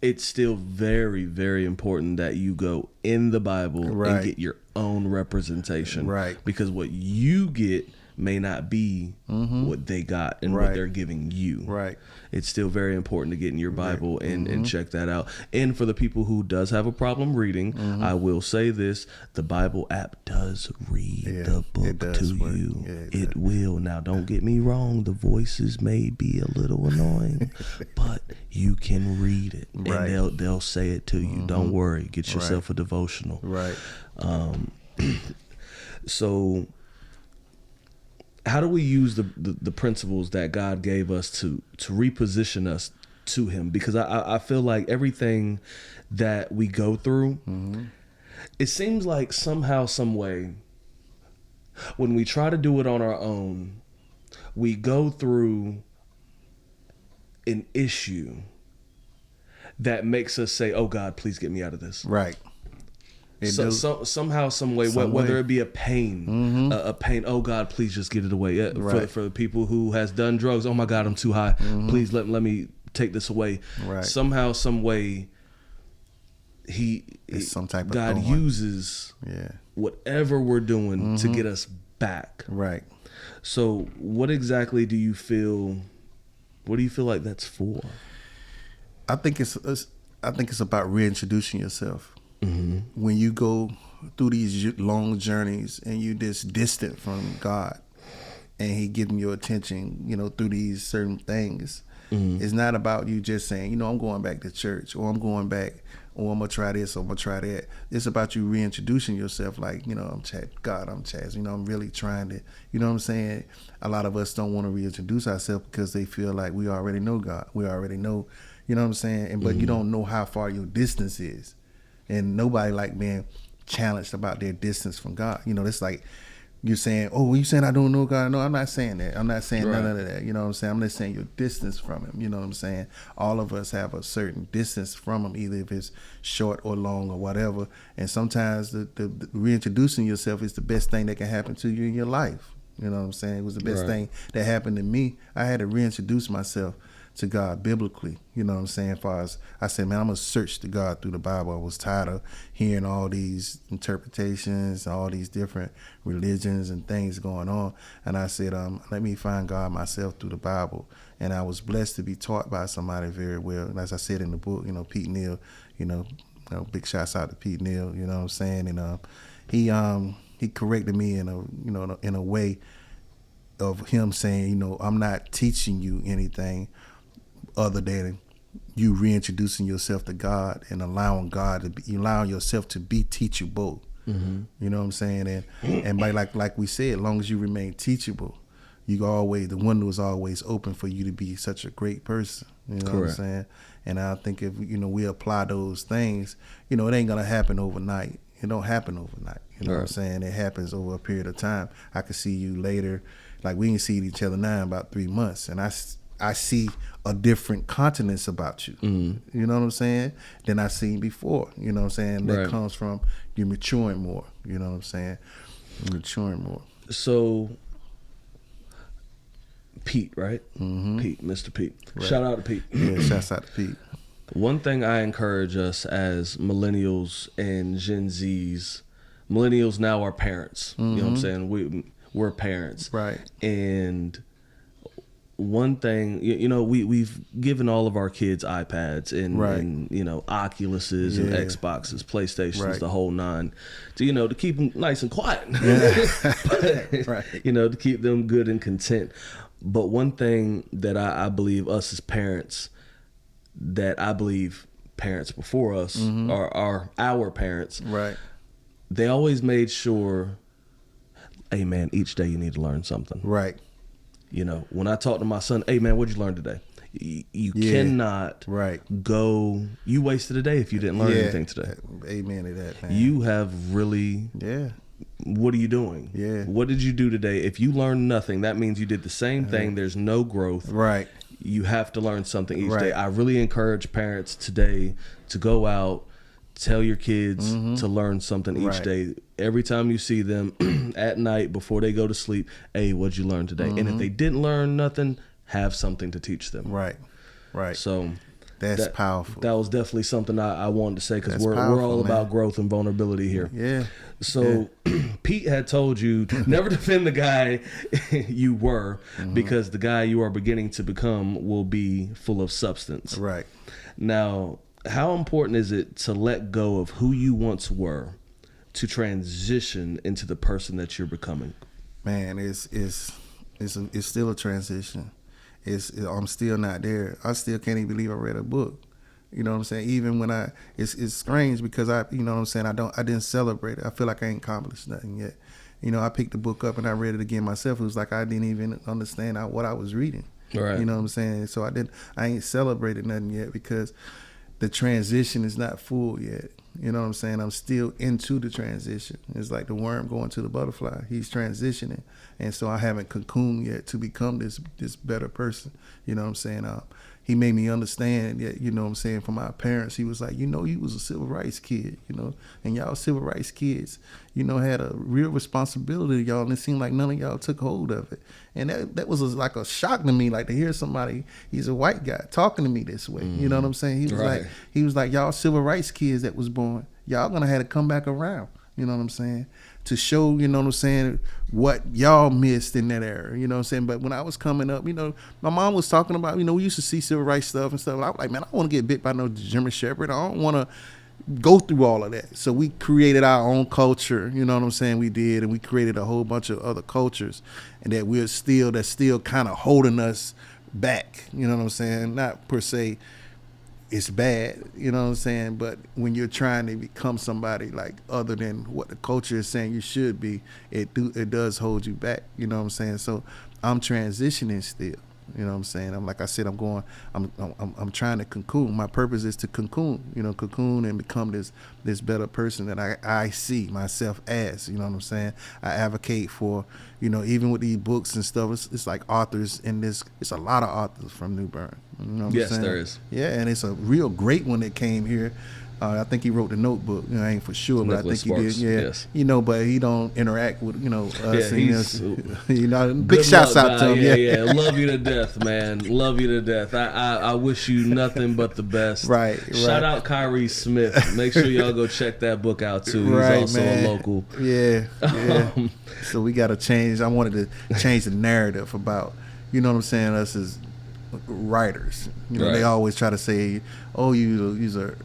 It's still very, very important that you go in the Bible Right. and get your own representation. Right. Because what you get may not be what they got and what Right. they're giving you. Right. It's still very important to get in your Bible and check that out. And for the people who does have a problem reading, I will say this: the Bible app does read the book to work. you. Yeah, it will. Now, don't get me wrong; the voices may be a little annoying, but you can read it, Right. and they'll say it to you. Don't worry. Get yourself a devotional. Right. So, how do we use the principles that God gave us to reposition us to Him? Because I feel like everything that we go through, it seems like somehow, some way, when we try to do it on our own, we go through an issue that makes us say, "Oh God, please get me out of this." Right. Somehow, some way, whether it be a pain, a pain. Oh God, please just get it away. Right. For the people who has done drugs, oh my God, I'm too high. Please let me take this away. Right. Somehow, some way, It's some type of God thorn. uses whatever we're doing to get us back. Right. So, what exactly do you feel? What do you feel like that's for? I think it's about reintroducing yourself. When you go through these long journeys and you just distant from God, and He giving your attention, through these certain things, it's not about you just saying, I'm going back to church, or I'm going back, or I'm gonna try this, or I'm gonna try that. It's about you reintroducing yourself, like, I'm God, I'm Chaz. I'm really trying to, you know what I'm saying? A lot of us don't want to reintroduce ourselves because they feel like we already know God. We already know, you know what I'm saying? But you don't know how far your distance is. And nobody like being challenged about their distance from God. It's like you're saying, oh, you saying I don't know God? No, I'm not saying that. I'm not saying none of that. You know what I'm saying? I'm just saying your distance from Him. You know what I'm saying? All of us have a certain distance from Him, either if it's short or long or whatever. And sometimes the reintroducing yourself is the best thing that can happen to you in your life. You know what I'm saying? It was the best thing that happened to me. I had to reintroduce myself to God biblically. You know what I'm saying? As far as I said, man, I'm gonna search to God through the Bible. I was tired of hearing all these interpretations, all these different religions and things going on. And I said, let me find God myself through the Bible. And I was blessed to be taught by somebody very well. And as I said in the book, Pete Neal, big shouts out to Pete Neal, you know what I'm saying? And he corrected me in a way of him saying, I'm not teaching you anything other than you reintroducing yourself to God and allowing yourself to be teachable. You know what I'm saying? And by like we said, as long as you remain teachable, the window is always open for you to be such a great person. You know what I'm saying? And I think if we apply those things, it ain't gonna happen overnight. It don't happen overnight. You know what I'm saying? It happens over a period of time. I could see you later, like we can see each other now in about 3 months, and I see a different continence about you. You know what I'm saying? Than I seen before. You know what I'm saying? That comes from you maturing more. You know what I'm saying? Maturing more. So, Pete, right? Pete, Mr. Pete. Right. Shout out to Pete. Yeah, shouts out to Pete. One thing I encourage us as millennials and Gen Zs, millennials now are parents. You know what I'm saying? We're parents. Right. And one thing, we've given all of our kids iPads and Oculuses and Xboxes, PlayStations, the whole nine, to keep them nice and quiet. But, Right. to keep them good and content. But one thing that I believe us as parents, that I believe parents before us are our parents. Right. They always made sure, hey man, each day you need to learn something. Right. When I talk to my son, hey man, what'd you learn today? You cannot go, you wasted a day if you didn't learn anything today. Amen to that, man. You have really, what are you doing? Yeah. What did you do today? If you learned nothing, that means you did the same thing. There's no growth. Right. You have to learn something each day. I really encourage parents today to go out, tell your kids to learn something each day. Every time you see them at night before they go to sleep, hey, what'd you learn today? And if they didn't learn nothing, have something to teach them. Right. Right. So that's powerful. That was definitely something I wanted to say, because we're all about growth and vulnerability here. Yeah. So Pete had told you never defend the guy you were, because the guy you are beginning to become will be full of substance. Right. Now, how important is it to let go of who you once were to transition into the person that you're becoming? Man, it's still a transition. I'm still not there. I still can't even believe I read a book. You know what I'm saying? Even when it's strange, because I didn't celebrate it. I feel like I ain't accomplished nothing yet. I picked the book up and I read it again myself. It was like I didn't even understand what I was reading. Right. You know what I'm saying? So I ain't celebrated nothing yet, because the transition is not full yet. You know what I'm saying? I'm still into the transition. It's like the worm going to the butterfly. He's transitioning. And so I haven't cocooned yet to become this better person. You know what I'm saying? He made me understand that, you know what I'm saying, from my parents. He was like, you was a civil rights kid, and y'all civil rights kids, had a real responsibility to y'all, and it seemed like none of y'all took hold of it. And that was like a shock to me, like to hear somebody, he's a white guy, talking to me this way. You know what I'm saying? He was like, y'all civil rights kids that was born, y'all gonna have to come back around. You know what I'm saying? To show, you know what I'm saying, what y'all missed in that era, you know what I'm saying? But when I was coming up, my mom was talking about, we used to see civil rights stuff and stuff. And I was like, man, I don't want to get bit by no German Shepherd. I don't want to go through all of that. So we created our own culture, you know what I'm saying? We did, and we created a whole bunch of other cultures, and that's still kind of holding us back, you know what I'm saying? Not per se it's bad, you know what I'm saying? But when you're trying to become somebody like other than what the culture is saying you should be, it does hold you back, you know what I'm saying? So I'm transitioning still, you know what I'm saying? I'm trying to cocoon. My purpose is to cocoon and become this better person that I see myself as, you know what I'm saying? I advocate for, even with these books and stuff, it's like authors in this, it's a lot of authors from New Bern. You know what I'm saying? There is. Yeah, and it's a real great one that came here. I think he wrote the Notebook. I ain't for sure, but Nicholas I think Sparks, he did. Yeah, yes. But he don't interact with us. Yeah, big shouts out to him. Yeah. Love you to death, man. Love you to death. I wish you nothing but the best. Right. Shout out Kyrie Smith. Make sure y'all go check that book out too. He's also man. a local. Yeah. So we got to change. I wanted to change the narrative about, you know what I'm saying, us as writers. They always try to say, oh, you're an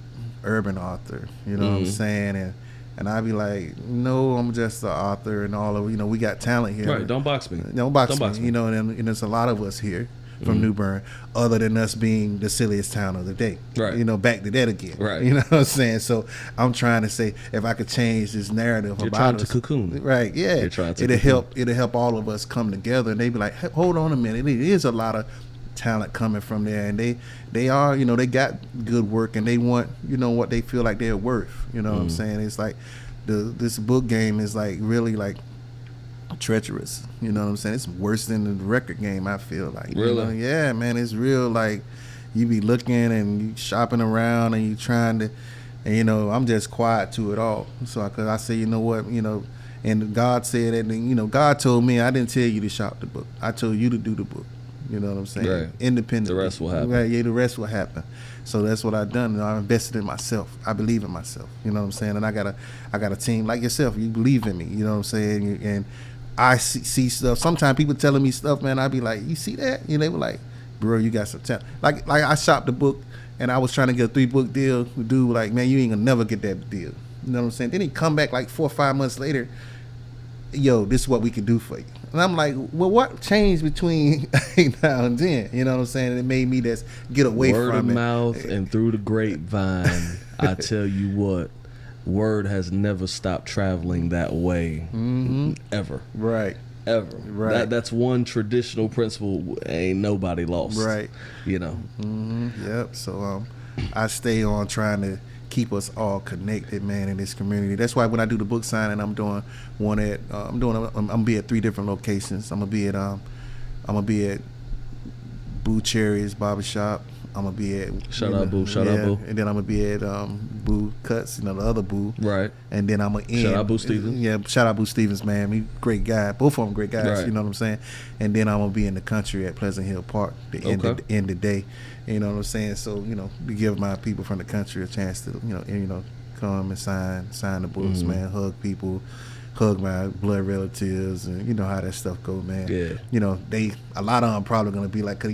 urban author, you know what I'm saying, and I be like, no, I'm just the author, and all of we got talent here. Right, don't box me. Don't box me. And there's a lot of us here from New Bern, other than us being the silliest town of the day. Right. Back to that again. Right. You know what I'm saying? So I'm trying to say, if I could change this narrative You're about trying us, to cocoon. Right, yeah. You're trying to it'll help all of us come together, and they be like, hey, hold on a minute, it is a lot of talent coming from there, and they are, they got good work, and they want, what they feel like they're worth. You know what I'm saying? It's like this book game is like really like treacherous. You know what I'm saying? It's worse than the record game, I feel like. Really? Yeah, man, it's real. Like, you be looking and you shopping around and you trying to, and I'm just quiet to it all. So because I say, you know what, and God said that, and God told me, I didn't tell you to shop the book, I told you to do the book. You know what I'm saying? Right. Independently. The rest will happen. Right, yeah, the rest will happen. So that's what I've done. I invested in myself. I believe in myself. You know what I'm saying? And I got a team like yourself. You believe in me. You know what I'm saying? And I see stuff. Sometimes people telling me stuff, man. I be like, you see that? You know, they were like, bro, you got some talent. Like I shopped the book, and I was trying to get a 3-book deal. The dude like, man, you ain't gonna never get that deal. You know what I'm saying? Then he come back like 4 or 5 months later. Yo, this is what we can do for you. And I'm like, well, what changed between now and then? You know what I'm saying? And it made me just get away Word from of it. mouth and through the grapevine. I tell you what, word has never stopped traveling that way, ever. Right. Ever. Right. That's one traditional principle. Ain't nobody lost. Right. You know. Yep. So I stay on trying to keep us all connected, man, in this community. That's why when I do the book signing, I'm doing one at I'm gonna be at 3 different locations. I'm gonna be at Boo Cherry's Barbershop. I'm gonna be at Shout out Boo. Shout out Boo. And then I'm gonna be at Boo Cuts, the other Boo. Right. And then I'm gonna end. Shout out Boo Stevens. Yeah, shout out Boo Stevens, man. He great guy. Both of them great guys. Right. You know what I'm saying? And then I'm gonna be in the country at Pleasant Hill Park end of the day. You know what I'm saying? So to give my people from the country a chance to come and sign the books, man. Hug people. Hug my blood relatives, and you know how that stuff go, man. Yeah. A lot of them probably gonna be like, cause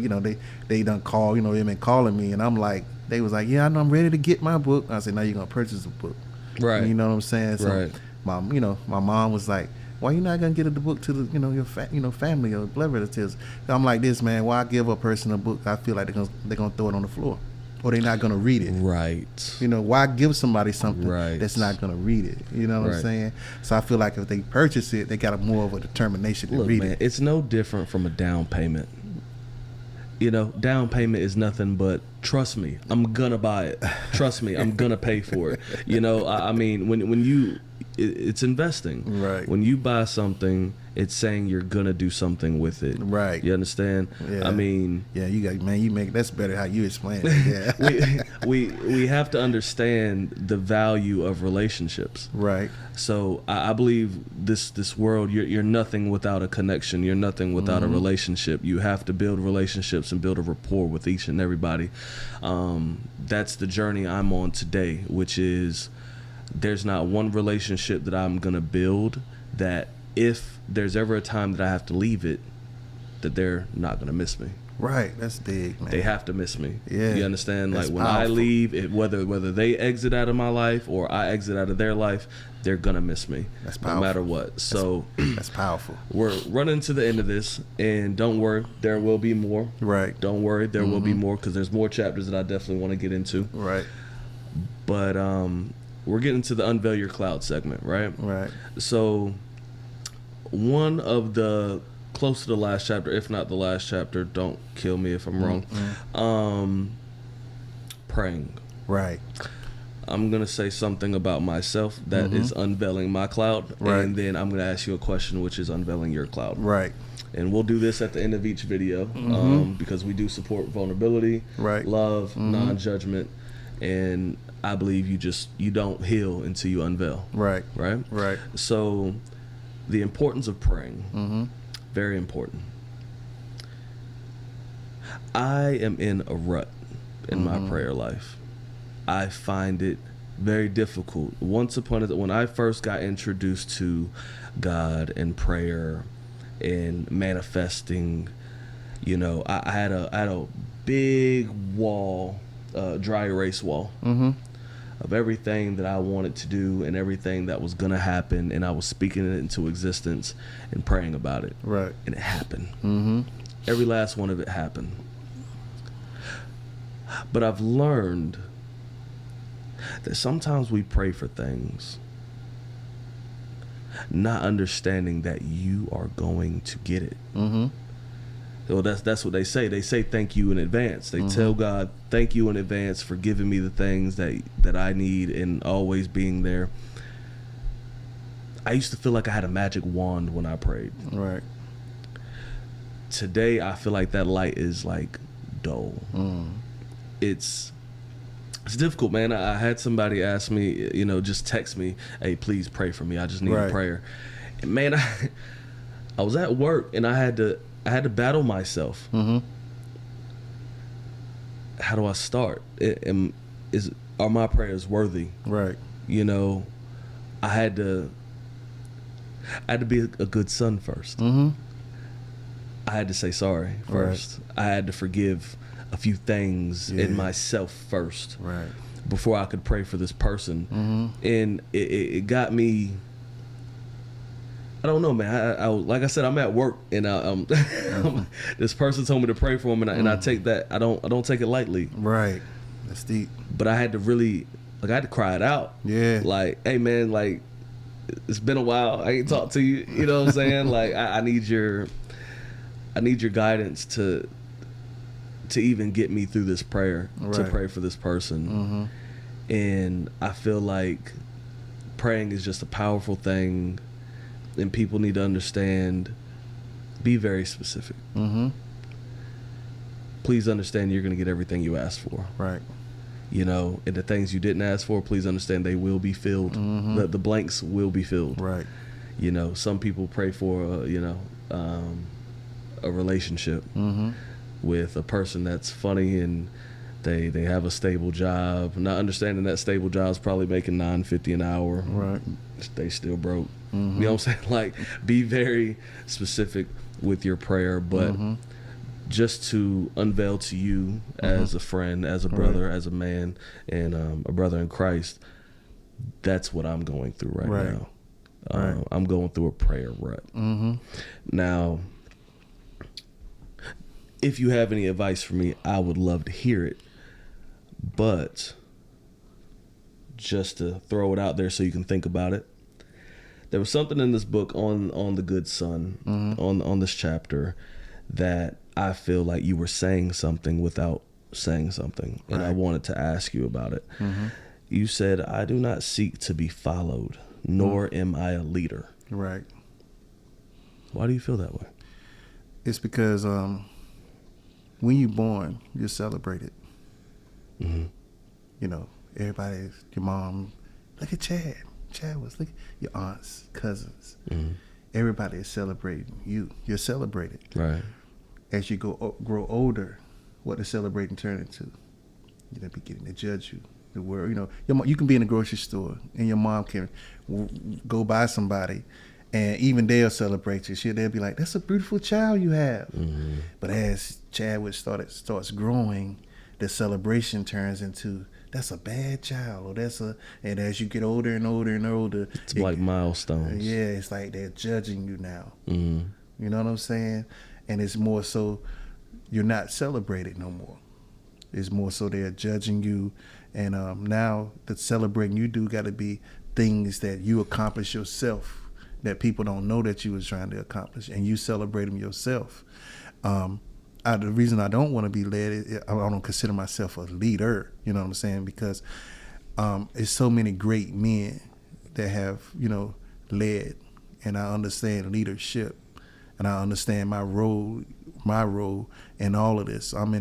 they done call, they've been calling me, and I'm like, they was like, yeah, I know, I'm ready to get my book. I said, now you're gonna purchase a book, right? You know what I'm saying? So right. my mom was like, why you not gonna get the book to the your family or blood relatives? I'm like this, man. Why give a person a book? I feel like they're gonna throw it on the floor, or they're not gonna read it. Right. Why give somebody something right. that's not gonna read it? You know what right. I'm saying? So I feel like if they purchase it, they got more of a determination to Look, read man, it. It's no different from a down payment. Down payment is nothing but trust me, I'm gonna buy it. Trust me, I'm gonna pay for it. I mean, when you, it's investing. Right. When you buy something, it's saying you're gonna do something with it. Right. You understand? Yeah. I mean, yeah, you make that's better how you explain it. Yeah. we have to understand the value of relationships. Right. So I believe this world, you're nothing without a connection. You're nothing without a relationship. You have to build relationships and build a rapport with each and everybody. That's the journey I'm on today, which is there's not one relationship that I'm gonna build that if there's ever a time that I have to leave it, that they're not gonna miss me. Right, that's big, man. They have to miss me. Yeah, you understand? that's Like when powerful. I leave, whether they exit out of my life or I exit out of their life, they're gonna miss me. That's no powerful. matter what. So that's powerful. we're running to the end of this, and don't worry, there will be more. Right. Don't worry, there will be more because there's more chapters that I definitely want to get into. Right. But we're getting to the Unveil Your Cloud segment, right? Right. So one of the close to the last chapter, if not the last chapter, don't kill me if I'm wrong. Praying. Right. I'm gonna say something about myself that is unveiling my cloud, Right. and then I'm gonna ask you a question, which is unveiling your cloud. Right. And we'll do this at the end of each video because we do support vulnerability, Right. love, non-judgment, and I believe you don't heal until you unveil. Right. Right. Right. So, the importance of praying, very important. I am in a rut in my prayer life. I find it very difficult. Once upon a time, when I first got introduced to God and prayer and manifesting, I had a big wall, dry erase wall of everything that I wanted to do and everything that was gonna happen, and I was speaking it into existence and praying about it. Right. And it happened. Every last one of it happened. But I've learned that sometimes we pray for things not understanding that you are going to get it. So that's what they say. They say thank you in advance. They tell God thank you in advance for giving me the things that I need and always being there. I used to feel like I had a magic wand when I prayed. Right. Today I feel like that light is like dull. It's difficult, man. I had somebody ask me, just text me, hey, please pray for me. I just need a prayer. And man, I was at work and I had to I had to battle myself. Mm-hmm. How do I start? Are my prayers worthy? Right. You know, I had to be a good son first. Mm-hmm. I had to say sorry first. Right. I had to forgive a few things in myself first. Right. Before I could pray for this person. Mm-hmm. And it got me, I don't know, man. I like I said, I'm at work, and this person told me to pray for him, and I take that. I don't take it lightly. Right. That's deep. But I had to really, I had to cry it out. Yeah. Like, hey man, like, it's been a while. I ain't talked to you. You know what I'm saying? Like, I need your guidance to even get me through this prayer, to pray for this person. Mm-hmm. And I feel like praying is just a powerful thing, and people need to understand, be very specific. Mm-hmm. Please understand you're going to get everything you asked for. Right. You know, and the things you didn't ask for, please understand they will be filled. Mm-hmm. The blanks will be filled. Right. You know, some people pray for, a relationship with a person that's funny, and they have a stable job, not understanding that stable job is probably making $9.50 an hour. Right. They still broke. Mm-hmm. You know what I'm saying? Like, be very specific with your prayer, but just to unveil to you as a friend, as a brother, as a man, and a brother in Christ, that's what I'm going through right now. I'm going through a prayer rut. Mm-hmm. Now, if you have any advice for me, I would love to hear it. But just to throw it out there so you can think about it, there was something in this book on the good son, on this chapter, that I feel like you were saying something without saying something, and I wanted to ask you about it. You said, "I do not seek to be followed, nor am I a leader." Right. Why do you feel that way? It's because when you're born, you're celebrated. Mm-hmm. You know, everybody, your mom, look at Chad. Look at your aunts, cousins. Mm-hmm. Everybody is celebrating you. You're celebrated. Right. As you grow older, what does celebrating turn into? You're beginning to judge you. The world, you know, you can be in a grocery store and your mom can go by somebody, and even they'll celebrate you. They'll be like, "That's a beautiful child you have." Mm-hmm. But as Chadwick starts growing, the celebration turns into, "That's a bad child," and as you get older and older and older, it's like milestones. Yeah, it's like they're judging you now. Mm-hmm. You know what I'm saying? And it's more so you're not celebrated no more. It's more so they're judging you, and now the celebrating you do got to be things that you accomplish yourself, that people don't know that you was trying to accomplish, and you celebrate them yourself. The reason I don't want to be led, I don't consider myself a leader, you know what I'm saying, because it's so many great men that have, led, and I understand leadership, and I understand my role in all of this. I'm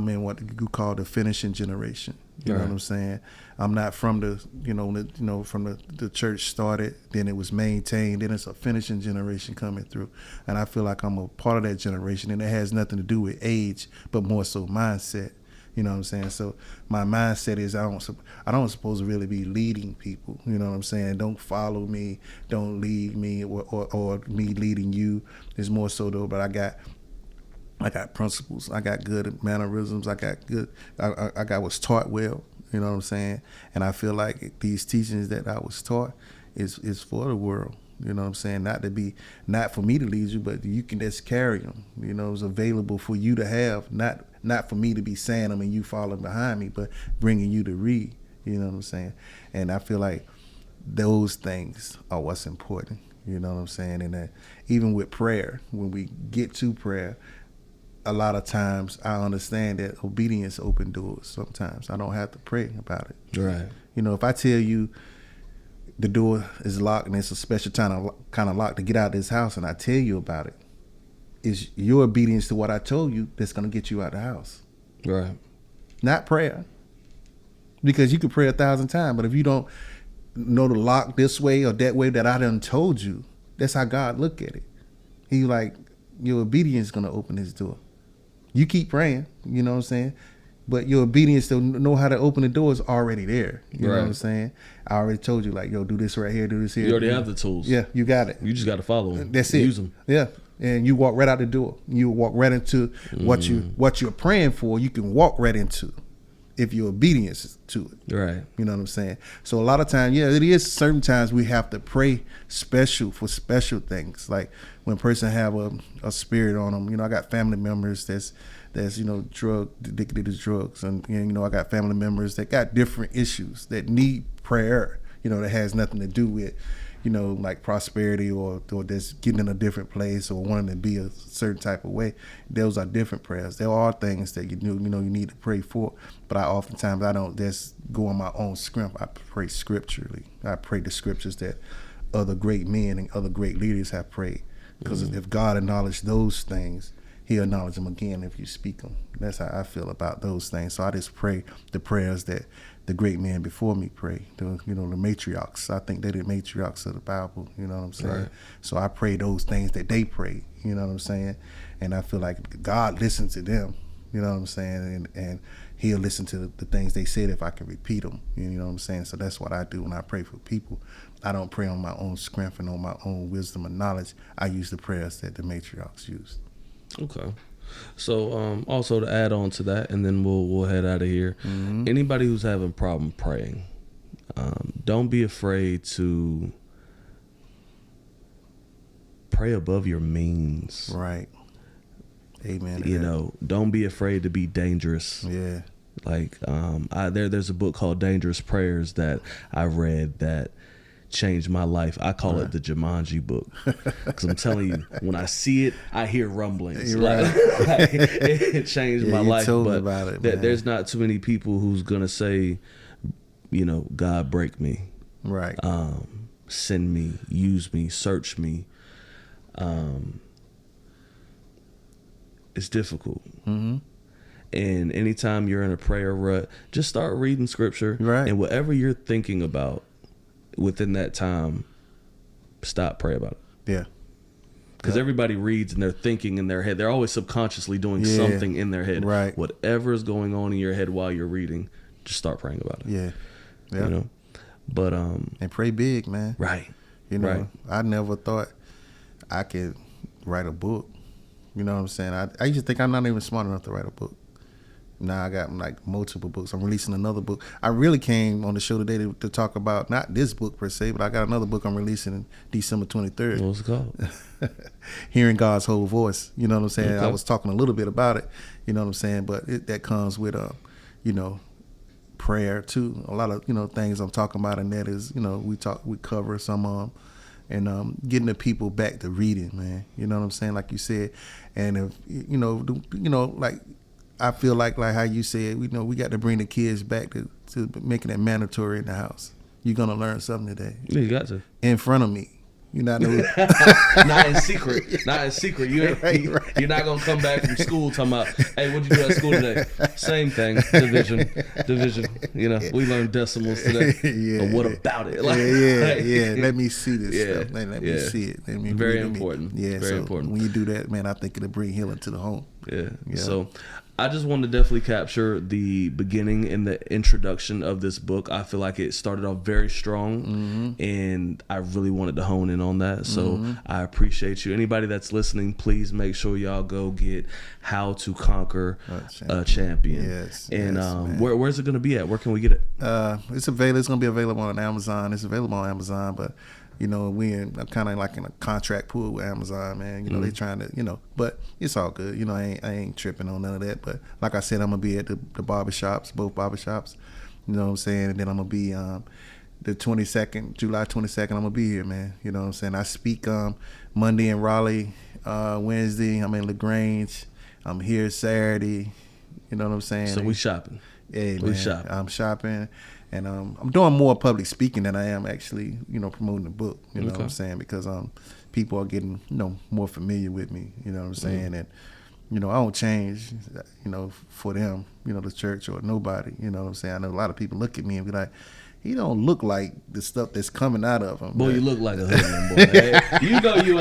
in what you call the finishing generation. You know what I'm saying? I'm not from from the church started, then it was maintained, then it's a finishing generation coming through. And I feel like I'm a part of that generation, and it has nothing to do with age, but more so mindset. You know what I'm saying? So my mindset is I don't supposed to really be leading people. You know what I'm saying? Don't follow me, don't lead me, or me leading you. It's more so though, but I got principles. I got good mannerisms. I was taught well. You know what I'm saying? And I feel like these teachings that I was taught is for the world. You know what I'm saying? Not for me to lead you, but you can just carry them. You know, it's available for you to have. Not for me to be saying them and you following behind me, but bringing you to read. You know what I'm saying? And I feel like those things are what's important. You know what I'm saying? And that even with prayer, when we get to prayer, a lot of times I understand that obedience opens doors. Sometimes I don't have to pray about it. Right. You know, if I tell you the door is locked and it's a special kind of lock to get out of this house, and I tell you about it, it's your obedience to what I told you that's going to get you out of the house. Right. Not prayer. Because you could pray 1,000 times, but if you don't know the lock this way or that way that I done told you, that's how God look at it. He like, your obedience is gonna open this door. You keep praying, you know what I'm saying? But your obedience to know how to open the door is already there. You know what I'm saying? I already told you, like, yo, do this right here, do this here. You already have the tools. Yeah, you got it. You just got to follow them. That's it. Use them. Yeah, and you walk right out the door. You walk right into what you're praying for. You can walk right into if you're obedience to it. Right. You know what I'm saying? So a lot of times, yeah, it is certain times we have to pray special for special things. Like when a person have a spirit on them. You know, I got family members that's drug addicted to drugs, and you know, I got family members that got different issues that need prayer. You know, that has nothing to do with, you know, like prosperity or just getting in a different place or wanting to be a certain type of way. Those are different prayers. There are things that you need to pray for, but I don't just go on my own script. I pray scripturally. I pray the scriptures that other great men and other great leaders have prayed. Because if God acknowledged those things, He'll acknowledge them again if you speak them. That's how I feel about those things. So I just pray the prayers that the great men before me pray. The matriarchs. I think they're the matriarchs of the Bible. You know what I'm saying? Right. So I pray those things that they pray. You know what I'm saying? And I feel like God listens to them. You know what I'm saying? And He'll listen to the things they said if I can repeat them. You know what I'm saying? So that's what I do when I pray for people. I don't pray on my own strength and on my own wisdom and knowledge. I use the prayers that the matriarchs used. Okay. So also to add on to that, and then we'll head out of here. Mm-hmm. Anybody who's having a problem praying, don't be afraid to pray above your means. Right. Amen. You know, don't be afraid to be dangerous. Yeah. Like there's a book called Dangerous Prayers that I read that changed my life. I call it the Jumanji book, because I'm telling you, when I see it, I hear rumblings. Right. Like, it changed my life. Told but me about it, there's not too many people who's gonna say, you know, God break me, right? Send me, use me, search me. It's difficult. Mm-hmm. And anytime you're in a prayer rut, just start reading scripture, right? And whatever you're thinking about within that time, stop, pray about it. Yeah. Because everybody reads and they're thinking in their head. They're always subconsciously doing something in their head. Right. Whatever is going on in your head while you're reading, just start praying about it. Yeah. Yeah. You know? But and pray big, man. Right. You know, right. I never thought I could write a book. You know what I'm saying? I used to think I'm not even smart enough to write a book. Now I got like multiple books. I'm releasing another book. I really came on the show today to talk about not this book per se, but I got another book I'm releasing in December 23rd. What's it called? Hearing God's Whole Voice. You know what I'm saying? Okay. I was talking a little bit about it. You know what I'm saying? But that comes with you know, prayer too. A lot of, you know, things I'm talking about, and that is, you know, we cover some and getting the people back to reading, man. You know what I'm saying? Like you said, and if you know, like. I feel like how you said, we got to bring the kids back to making it mandatory in the house. You're gonna learn something today. Yeah, you got to. In front of me. You're not not in secret. Not in secret. You're not gonna come back from school talking about, hey, what'd you do at school today? Same thing. Division. You know, we learned decimals today. Yeah. But what about it? Like, yeah. Let me see this stuff. Let me see it. Very important. Yeah. Very important. When you do that, man, I think it'll bring healing to the home. Yeah. So I just wanted to definitely capture the beginning and the introduction of this book. I feel like it started off very strong, and I really wanted to hone in on that. So I appreciate you. Anybody that's listening, please make sure y'all go get How to Conquer a Champion. Yes. And where's it going to be at? Where can we get it? It's available. It's going to be available on Amazon. It's available on Amazon, but you know, I'm kind of like in a contract pool with Amazon, man. You know, they trying to, you know, but it's all good. You know, I ain't tripping on none of that. But like I said, I'm going to be at the barbershops, both barbershops. You know what I'm saying? And then I'm going to be the 22nd, July 22nd, I'm going to be here, man. You know what I'm saying? I speak Monday in Raleigh, Wednesday I'm in LaGrange. I'm here Saturday. You know what I'm saying? So we shopping. Yeah, man. Shopping. I'm shopping. And I'm doing more public speaking than I am actually, you know, promoting the book. You know what I'm saying? Because people are getting, you know, more familiar with me. You know what I'm saying? And, you know, I don't change, you know, for them, you know, the church or nobody. You know what I'm saying? I know a lot of people look at me and be like, he don't look like the stuff that's coming out of him. Boy, you look like a hoodlum, boy. Hey, you know you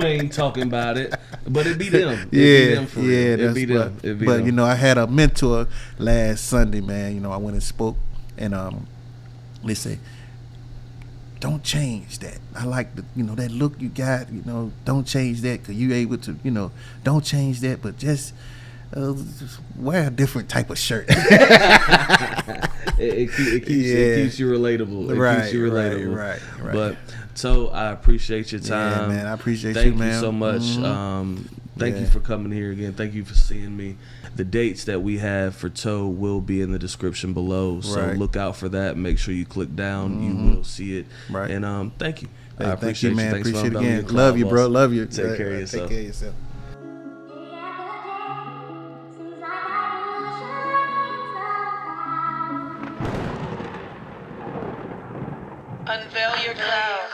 ain't talking about it, but it be them. It be them for real. It be them. It be but them. you know, I had a mentor last Sunday, man. You know, I went and spoke, and they say, don't change that. I like that look you got. Don't change that because you able to. Don't change that, but just wear a different type of shirt. it keeps you relatable. It keeps you relatable. Right. But so I appreciate your time. Yeah, man. I appreciate you, man. Thank you so much. Thank you for coming here again. Thank you for seeing me. The dates that we have for Toe will be in the description below. So look out for that. Make sure you click down. You will see it. Right. And thank you. Hey, I appreciate you, man. Thanks appreciate for it again. Cloud Love you, Boss. bro. Love you. Take care of yourself. Take care of yourself. Unveil your cloud.